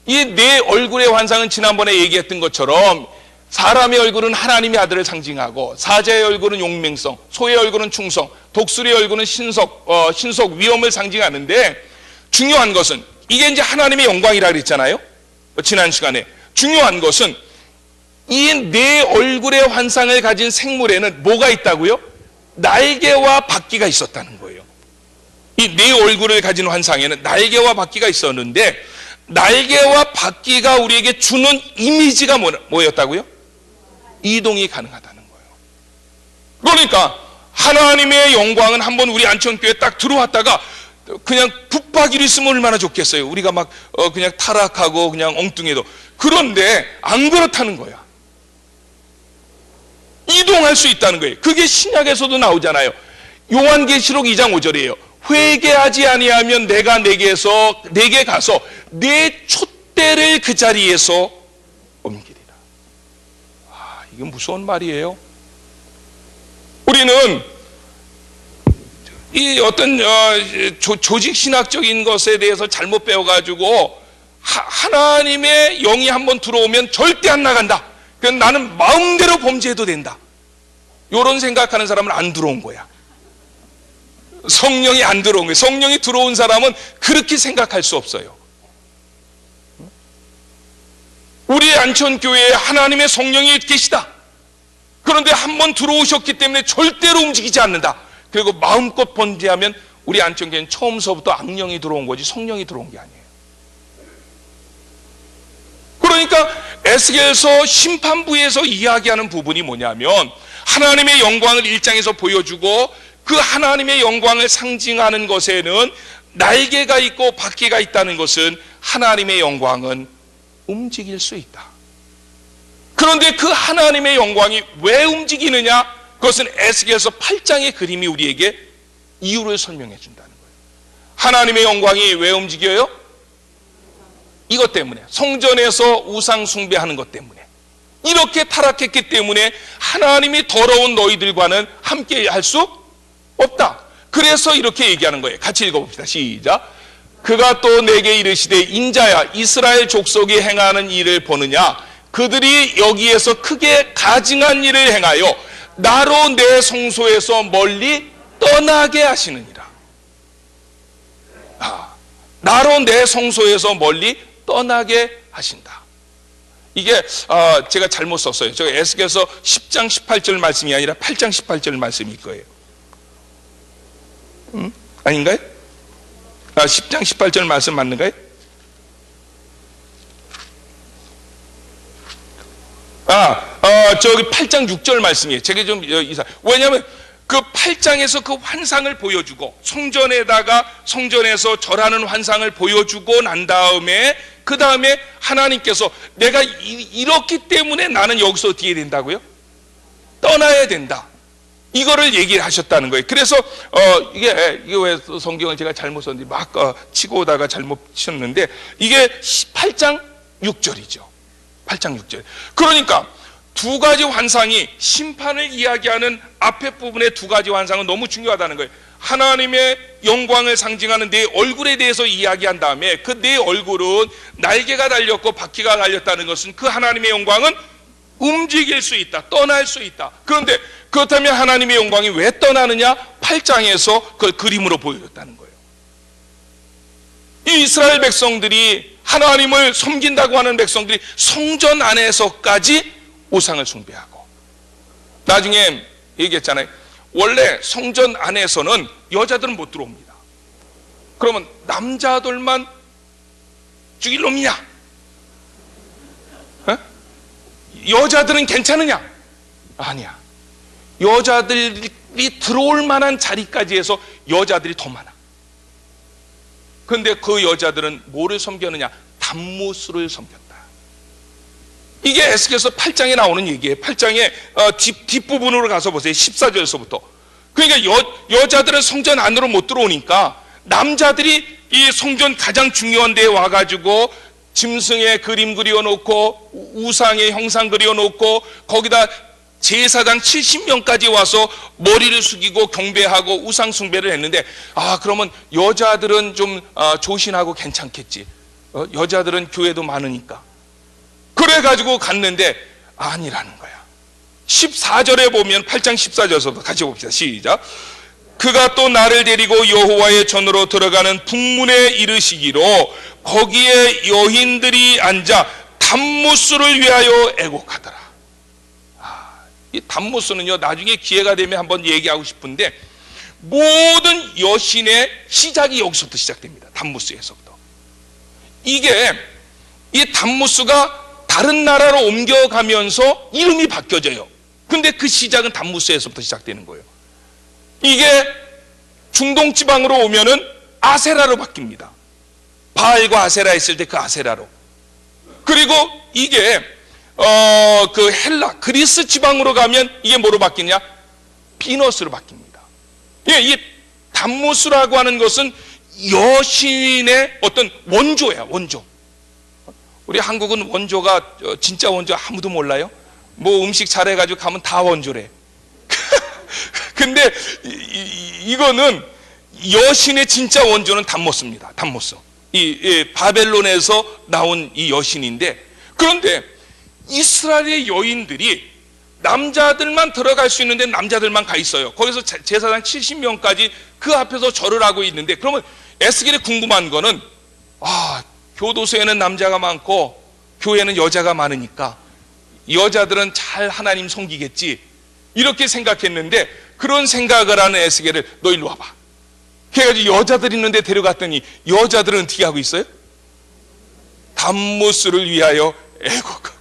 Speaker 1: 이 내 얼굴의 환상은 지난번에 얘기했던 것처럼 사람의 얼굴은 하나님의 아들을 상징하고, 사자의 얼굴은 용맹성, 소의 얼굴은 충성, 독수리의 얼굴은 신속 위엄을 상징하는데, 중요한 것은 이게 이제 하나님의 영광이라 그랬잖아요. 지난 시간에 중요한 것은 이 내 얼굴의 환상을 가진 생물에는 뭐가 있다고요? 날개와 바퀴가 있었다는 거예요. 이 내 얼굴을 가진 환상에는 날개와 바퀴가 있었는데, 날개와 바퀴가 우리에게 주는 이미지가 뭐였다고요? 이동이 가능하다는 거예요. 그러니까 하나님의 영광은 한번 우리 안천교회에 딱 들어왔다가 그냥 붙박이로 있으면 얼마나 좋겠어요. 우리가 막 그냥 타락하고 그냥 엉뚱해도. 그런데 안 그렇다는 거야. 이동할 수 있다는 거예요. 그게 신약에서도 나오잖아요. 요한계시록 2장 5절이에요. 회개하지 아니하면 내가 내게 가서 내 촛대를 그 자리에서 옮기리라. 이게 무서운 말이에요. 우리는 이 어떤 조직 신학적인 것에 대해서 잘못 배워가지고 하나님의 영이 한번 들어오면 절대 안 나간다. 그래서 나는 마음대로 범죄해도 된다. 이런 생각하는 사람은 안 들어온 거야. 성령이 안 들어온 거예요. 성령이 들어온 사람은 그렇게 생각할 수 없어요. 우리 안천교회에 하나님의 성령이 계시다. 그런데 한번 들어오셨기 때문에 절대로 움직이지 않는다. 그리고 마음껏 범죄하면 우리 안천교회는 처음서부터 악령이 들어온 거지 성령이 들어온 게 아니에요. 그러니까 에스겔서 심판부에서 이야기하는 부분이 뭐냐면, 하나님의 영광을 1장에서 보여주고 그 하나님의 영광을 상징하는 것에는 날개가 있고 바퀴가 있다는 것은 하나님의 영광은 움직일 수 있다. 그런데 그 하나님의 영광이 왜 움직이느냐? 그것은 에스겔서 8장의 그림이 우리에게 이유를 설명해 준다는 거예요. 하나님의 영광이 왜 움직여요? 이것 때문에, 성전에서 우상 숭배하는 것 때문에, 이렇게 타락했기 때문에 하나님이 더러운 너희들과는 함께 할 수 없다. 그래서 이렇게 얘기하는 거예요. 같이 읽어봅시다. 시작. 그가 또 내게 이르시되, 인자야, 이스라엘 족속이 행하는 일을 보느냐? 그들이 여기에서 크게 가증한 일을 행하여 나로 내 성소에서 멀리 떠나게 하시느니라. 나로 내 성소에서 멀리 떠나게 하신다. 이게 제가 잘못 썼어요. 제가 에스겔서 10장 18절 말씀이 아니라 8장 18절 말씀일 거예요. 아닌가요? 10장 18절 말씀 맞는가요? 저기 8장 6절 말씀이에요. 제가 좀 이상. 왜냐하면 그 8장에서 그 환상을 보여주고, 성전에서 절하는 환상을 보여주고 난 다음에, 그 다음에 하나님께서 내가 이렇기 때문에 나는 여기서 어떻게 해야 된다고요? 떠나야 된다. 이거를 얘기를 하셨다는 거예요. 그래서 이게 왜 성경을 제가 잘못 썼는지 막 치고 오다가 잘못 쳤는데, 이게 8장 6절이죠. 8장 6절. 그러니까 두 가지 환상이, 심판을 이야기하는 앞에 부분의 두 가지 환상은 너무 중요하다는 거예요. 하나님의 영광을 상징하는 내 얼굴에 대해서 이야기한 다음에, 그 내 얼굴은 날개가 달렸고 바퀴가 달렸다는 것은 그 하나님의 영광은 움직일 수 있다, 떠날 수 있다. 그런데 그렇다면 하나님의 영광이 왜 떠나느냐? 8장에서 그걸 그림으로 보여줬다는 거예요. 이 이스라엘 백성들이, 하나님을 섬긴다고 하는 백성들이 성전 안에서까지 우상을 숭배하고, 나중에 얘기했잖아요. 원래 성전 안에서는 여자들은 못 들어옵니다. 그러면 남자들만 죽일 놈이냐? 여자들은 괜찮으냐? 아니야. 여자들이 들어올 만한 자리까지 해서 여자들이 더 많아. 그런데 그 여자들은 뭐를 섬겼느냐? 단무스를 섬겼다. 이게 에스겔서 8장에 나오는 얘기예요. 8장의 뒷부분으로 가서 보세요. 14절에서부터. 그러니까 여자들은 성전 안으로 못 들어오니까 남자들이 이 성전 가장 중요한 데에 와가지고 짐승의 그림 그려놓고 우상의 형상 그려놓고, 거기다 제사장 70명까지 와서 머리를 숙이고 경배하고 우상 숭배를 했는데, 그러면 여자들은 좀 조신하고 괜찮겠지. 여자들은 교회도 많으니까. 그래가지고 갔는데 아니라는 거야. 14절에 보면, 8장 14절에서부터 같이 봅시다. 시작. 그가 또 나를 데리고 여호와의 전으로 들어가는 북문에 이르시기로 거기에 여인들이 앉아 단무스를 위하여 애곡하더라. 이 단무스는요, 나중에 기회가 되면 한번 얘기하고 싶은데, 모든 여신의 시작이 여기서부터 시작됩니다. 단무스에서부터. 이게 이 단무스가 다른 나라로 옮겨가면서 이름이 바뀌어져요. 근데 그 시작은 단무스에서부터 시작되는 거예요. 이게 중동 지방으로 오면은 아세라로 바뀝니다. 바알과 아세라 했을 때 그 아세라로. 그리고 이게 그 헬라 그리스 지방으로 가면 이게 뭐로 바뀌냐? 비너스로 바뀝니다. 예, 이 단무스라고 하는 것은 여신의 어떤 원조야, 원조. 우리 한국은 원조가 진짜 원조 아무도 몰라요? 뭐 음식 잘해가지고 가면 다 원조래. 근데 이거는 여신의 진짜 원조는 단무스입니다. 단무스. 이 바벨론에서 나온 이 여신인데, 그런데 이스라엘의 여인들이 남자들만 들어갈 수 있는데 남자들만 가 있어요. 거기서 제사장 70명까지 그 앞에서 절을 하고 있는데, 그러면 에스겔이 궁금한 거는, 교도소에는 남자가 많고 교회는 여자가 많으니까 여자들은 잘 하나님 섬기겠지, 이렇게 생각했는데, 그런 생각을 하는 에스겔을 너 일로 와봐. 그래가지고 여자들 있는데 데려갔더니 여자들은 어떻게 하고 있어요? 단무스를 위하여 애곡하고.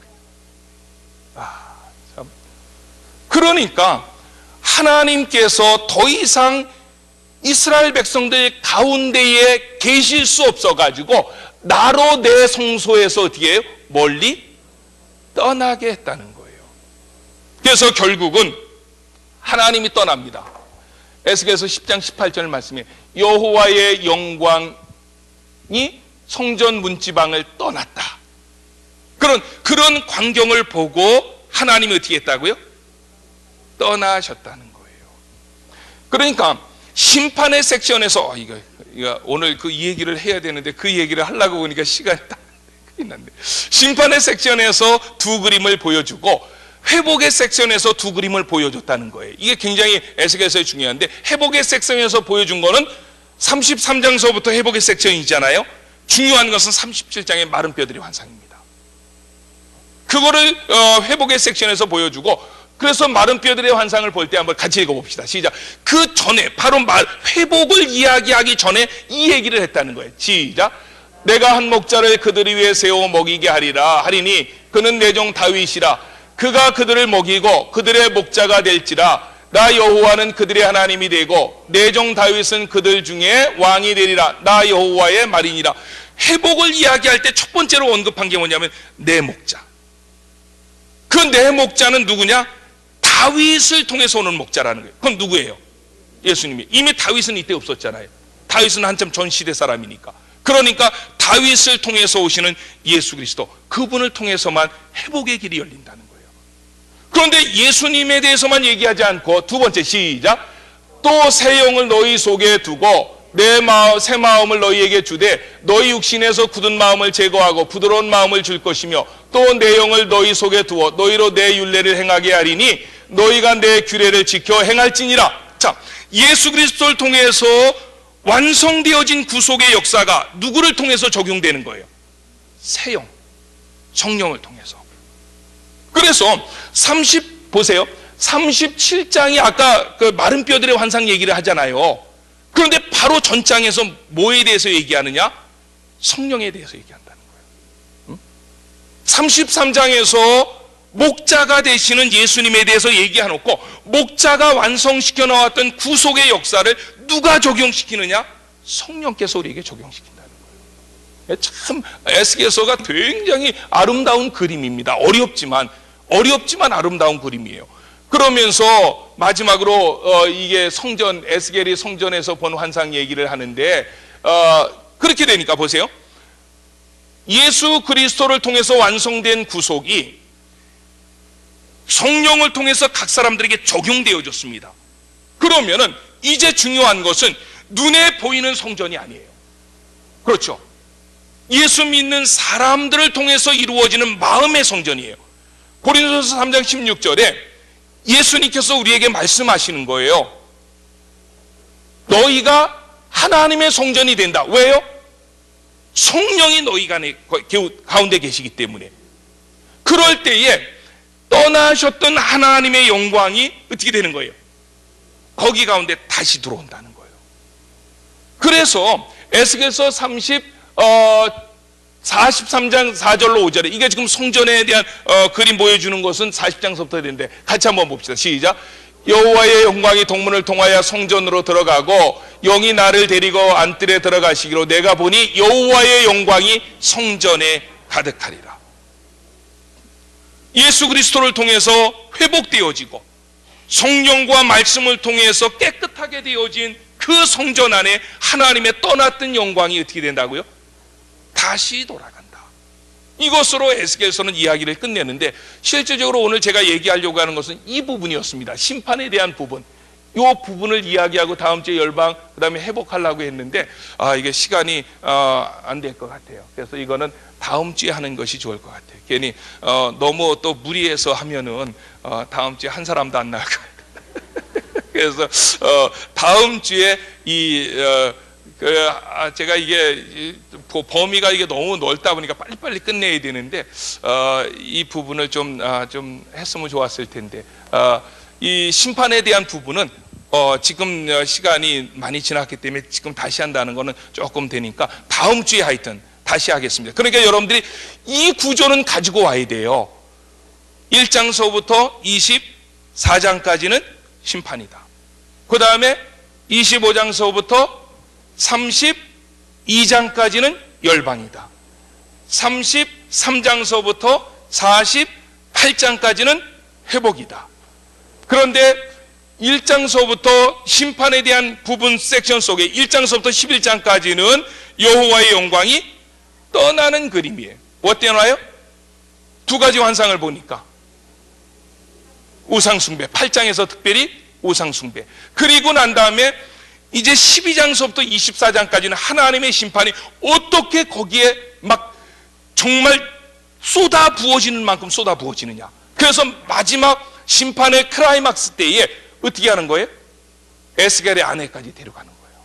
Speaker 1: 참. 그러니까 하나님께서 더 이상 이스라엘 백성들 가운데에 계실 수 없어가지고 나로 내 성소에서 어떻게 해요? 멀리 떠나게 했다는 거예요. 그래서 결국은 하나님이 떠납니다. 에스겔서 10장 18절 말씀에 여호와의 영광이 성전 문지방을 떠났다. 그런 광경을 보고 하나님이 어떻게 했다고요? 떠나셨다는 거예요. 그러니까 심판의 섹션에서 이거 오늘 그 얘기를 해야 되는데 그 얘기를 하려고 보니까 시간이 다 끝났네. 심판의 섹션에서 두 그림을 보여주고 회복의 섹션에서 두 그림을 보여줬다는 거예요. 이게 굉장히 에스겔서에 중요한데, 회복의 섹션에서 보여준 거는 33장서부터 회복의 섹션이잖아요. 중요한 것은 37장의 마른 뼈들의 환상입니다. 그거를 회복의 섹션에서 보여주고, 그래서 마른 뼈들의 환상을 볼 때 한번 같이 읽어봅시다. 시작. 그 전에 바로 회복을 이야기하기 전에 이 얘기를 했다는 거예요. 시작. 내가 한 목자를 그들을 위해 세워 먹이게 하리니 그는 내 종 다윗이라. 그가 그들을 먹이고 그들의 목자가 될지라. 나 여호와는 그들의 하나님이 되고 내 종 다윗은 그들 중에 왕이 되리라. 나 여호와의 말이니라. 회복을 이야기할 때 첫 번째로 언급한 게 뭐냐면 내 목자. 그 내 목자는 누구냐? 다윗을 통해서 오는 목자라는 거예요. 그건 누구예요? 예수님이. 이미 다윗은 이때 없었잖아요. 다윗은 한참 전 시대 사람이니까. 그러니까 다윗을 통해서 오시는 예수 그리스도, 그분을 통해서만 회복의 길이 열린다는 거예요. 그런데 예수님에 대해서만 얘기하지 않고 두 번째, 시작. 또 새 영을 너희 속에 두고 새 마음을 너희에게 주되 너희 육신에서 굳은 마음을 제거하고 부드러운 마음을 줄 것이며 또 내 영을 너희 속에 두어 너희로 내 율례를 행하게 하리니 너희가 내 규례를 지켜 행할지니라. 자, 예수 그리스도를 통해서 완성되어진 구속의 역사가 누구를 통해서 적용되는 거예요? 새 영, 성령을 통해서. 그래서 보세요. 37장이 아까 그 마른 뼈들의 환상 얘기를 하잖아요. 그런데 바로 전장에서 뭐에 대해서 얘기하느냐? 성령에 대해서 얘기한다는 거예요. 33장에서 목자가 되시는 예수님에 대해서 얘기해놓고 목자가 완성시켜 나왔던 구속의 역사를 누가 적용시키느냐? 성령께서 우리에게 적용시킨다는 거예요. 참 에스겔서가 굉장히 아름다운 그림입니다. 어렵지만 아름다운 그림이에요. 그러면서 마지막으로 이게 성전, 에스겔이 성전에서 본 환상 얘기를 하는데 그렇게 되니까 보세요. 예수 그리스도를 통해서 완성된 구속이 성령을 통해서 각 사람들에게 적용되어졌습니다. 그러면은 이제 중요한 것은 눈에 보이는 성전이 아니에요. 그렇죠? 예수 믿는 사람들을 통해서 이루어지는 마음의 성전이에요. 고린도서 3장 16절에 예수님께서 우리에게 말씀하시는 거예요. 너희가 하나님의 성전이 된다. 왜요? 성령이 너희 가운데 계시기 때문에. 그럴 때에 떠나셨던 하나님의 영광이 어떻게 되는 거예요? 거기 가운데 다시 들어온다는 거예요. 그래서 에스겔서 43장 4절로 5절에, 이게 지금 성전에 대한 그림 보여주는 것은 40장서부터 되는데 같이 한번 봅시다. 시작. 여호와의 영광이 동문을 통하여 성전으로 들어가고 영이 나를 데리고 안뜰에 들어가시기로 내가 보니 여호와의 영광이 성전에 가득하리라. 예수 그리스도를 통해서 회복되어지고 성령과 말씀을 통해서 깨끗하게 되어진 그 성전 안에 하나님의 떠났던 영광이 어떻게 된다고요? 다시 돌아간다. 이것으로 에스겔서는 이야기를 끝내는데, 실질적으로 오늘 제가 얘기하려고 하는 것은 이 부분이었습니다. 심판에 대한 부분. 이 부분을 이야기하고 다음 주에 열방, 그 다음에 회복하려고 했는데 이게 시간이 안 될 것 같아요. 그래서 이거는 다음 주에 하는 것이 좋을 것 같아요. 괜히 너무 또 무리해서 하면은 다음 주에 한 사람도 안 나올 것 같아요. 그래서 다음 주에 제가 이게 범위가 이게 너무 넓다 보니까 빨리빨리 끝내야 되는데 이 부분을 좀 했으면 좋았을 텐데, 이 심판에 대한 부분은 지금 시간이 많이 지났기 때문에 지금 다시 한다는 거는 조금 되니까 다음 주에 하여튼 다시 하겠습니다. 그러니까 여러분들이 이 구조는 가지고 와야 돼요. 1장서부터 24장까지는 심판이다. 그 다음에 25장서부터 32장까지는 열방이다. 33장서부터 48장까지는 회복이다. 그런데 1장서부터 심판에 대한 부분 섹션 속에 1장서부터 11장까지는 여호와의 영광이 떠나는 그림이에요. 뭐 떠나요? 두 가지 환상을 보니까 우상숭배, 8장에서 특별히 우상숭배. 그리고 난 다음에 이제 12장서부터 24장까지는 하나님의 심판이 어떻게 거기에 막 정말 쏟아 부어지는 만큼 쏟아 부어지느냐. 그래서 마지막 심판의 클라이막스 때에 어떻게 하는 거예요? 에스겔의 아내까지 데려가는 거예요.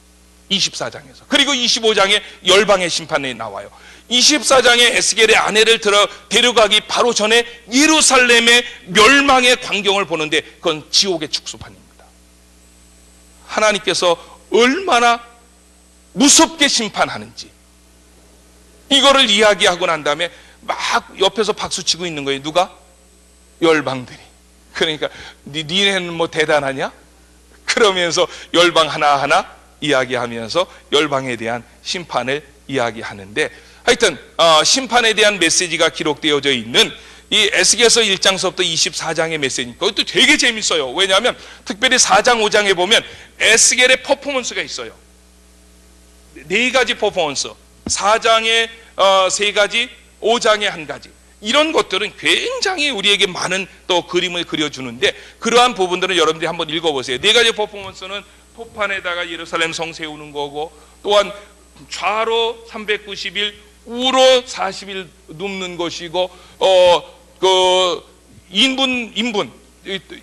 Speaker 1: 24장에서. 그리고 25장에 열방의 심판이 나와요. 24장에 에스겔의 아내를 데려가기 바로 전에 예루살렘의 멸망의 광경을 보는데 그건 지옥의 축소판입니다. 하나님께서 얼마나 무섭게 심판하는지 이거를 이야기하고 난 다음에 막 옆에서 박수치고 있는 거예요. 누가? 열방들이. 그러니까 니네는 뭐 대단하냐? 그러면서 열방 하나하나 이야기하면서 열방에 대한 심판을 이야기하는데, 하여튼 심판에 대한 메시지가 기록되어져 있는 이 에스겔서 1장서부터 24장의 메시지, 그것도 되게 재밌어요. 왜냐하면 특별히 4장 5장에 보면 에스겔의 퍼포먼스가 있어요. 네 가지 퍼포먼스, 4장에 3가지, 5장에 1가지. 이런 것들은 굉장히 우리에게 많은 또 그림을 그려주는데, 그러한 부분들은 여러분들이 한번 읽어보세요. 네 가지 퍼포먼스는 토판에다가 예루살렘 성 세우는 거고, 또한 좌로 390일, 우로 40일 눕는 것이고, 인분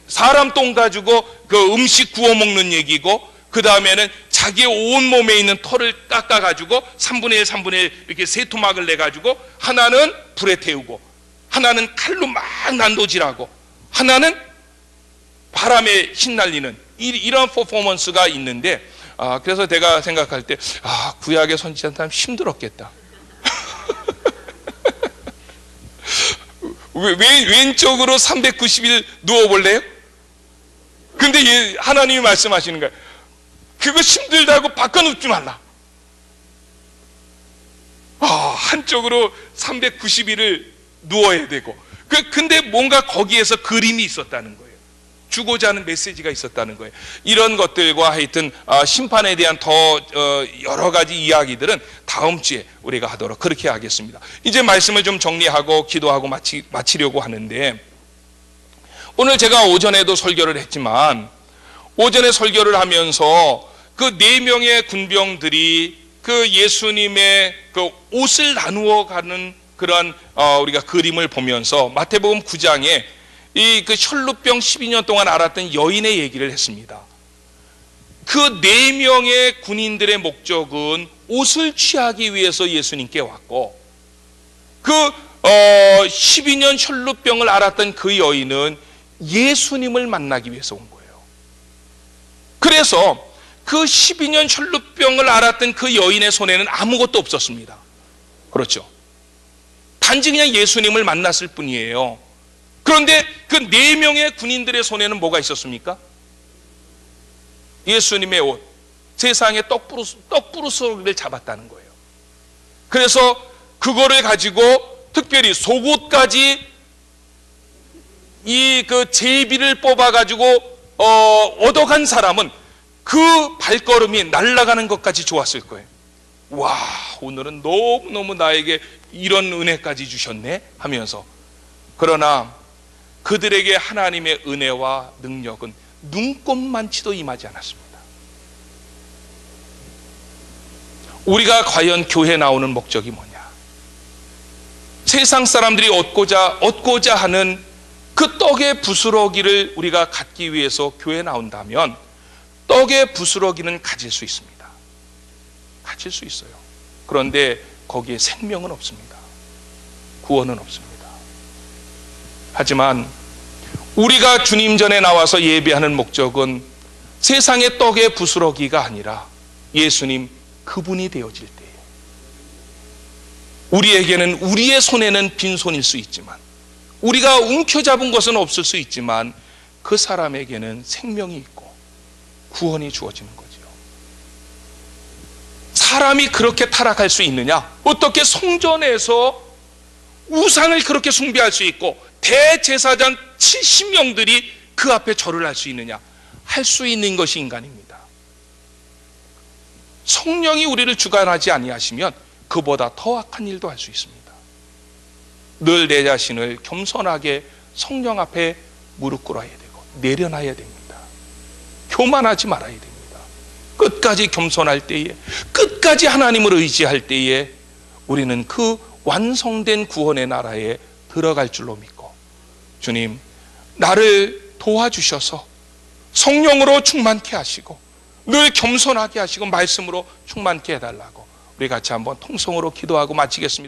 Speaker 1: 사람 똥 가지고 그 음식 구워 먹는 얘기고, 그 다음에는 자기의 온 몸에 있는 털을 깎아 가지고 3분의 1, 3분의 1 이렇게 세 토막을 내 가지고, 하나는 불에 태우고, 하나는 칼로 막 난도질하고, 하나는 바람에 휘날리는 이런 퍼포먼스가 있는데, 그래서 내가 생각할 때 구약의 선지자는 힘들었겠다. 왼쪽으로 390일 누워볼래요? 근데 하나님이 말씀하시는 거예요. 그거 힘들다고 바꿔 눕지 말라. 한쪽으로 390일을 누워야 되고, 근데 뭔가 거기에서 그림이 있었다는 거예요. 주고자 하는 메시지가 있었다는 거예요. 이런 것들과 하여튼 심판에 대한 더 여러 가지 이야기들은 다음 주에 우리가 하도록 그렇게 하겠습니다. 이제 말씀을 좀 정리하고 기도하고 마치려고 하는데, 오늘 제가 오전에도 설교를 했지만, 오전에 설교를 하면서 그 4명의 군병들이 그 예수님의 그 옷을 나누어 가는 그러한 우리가 그림을 보면서 마태복음 9장에 그 혈루병 12년 동안 앓았던 여인의 얘기를 했습니다. 그 4명의 군인들의 목적은 옷을 취하기 위해서 예수님께 왔고, 그 12년 혈루병을 앓았던 그 여인은 예수님을 만나기 위해서 온 거예요. 그래서 그 12년 혈루병을 앓았던 그 여인의 손에는 아무것도 없었습니다. 그렇죠? 단지 그냥 예수님을 만났을 뿐이에요. 그런데 그 4명의 군인들의 손에는 뭐가 있었습니까? 예수님의 옷, 세상의 떡부르스를 잡았다는 거예요. 그래서 그거를 가지고 특별히 속옷까지 그 제비를 뽑아가지고 얻어간 사람은 그 발걸음이 날아가는 것까지 좋았을 거예요. 와, 오늘은 너무너무 나에게 이런 은혜까지 주셨네 하면서. 그러나 그들에게 하나님의 은혜와 능력은 눈꼽만치도 임하지 않았습니다. 우리가 과연 교회 나오는 목적이 뭐냐? 세상 사람들이 얻고자 하는 그 떡의 부스러기를 우리가 갖기 위해서 교회에 나온다면 떡의 부스러기는 가질 수 있습니다. 가질 수 있어요. 그런데 거기에 생명은 없습니다. 구원은 없습니다. 하지만 우리가 주님 전에 나와서 예배하는 목적은 세상의 떡의 부스러기가 아니라 예수님 그분이 되어질 때에, 우리에게는 우리의 손에는 빈손일 수 있지만, 우리가 움켜잡은 것은 없을 수 있지만 그 사람에게는 생명이 있고 구원이 주어지는 거죠. 사람이 그렇게 타락할 수 있느냐? 어떻게 성전에서 우상을 그렇게 숭배할 수 있고 대제사장 70명들이 그 앞에 절을 할 수 있느냐? 할 수 있는 것이 인간입니다. 성령이 우리를 주관하지 아니하시면 그보다 더 악한 일도 할 수 있습니다. 늘 내 자신을 겸손하게 성령 앞에 무릎 꿇어야 되고 내려놔야 됩니다. 교만하지 말아야 됩니다. 끝까지 겸손할 때에, 끝까지 하나님을 의지할 때에 우리는 그 완성된 구원의 나라에 들어갈 줄로 믿고, 주님 나를 도와주셔서 성령으로 충만케 하시고 늘 겸손하게 하시고 말씀으로 충만케 해달라고 우리 같이 한번 통성으로 기도하고 마치겠습니다.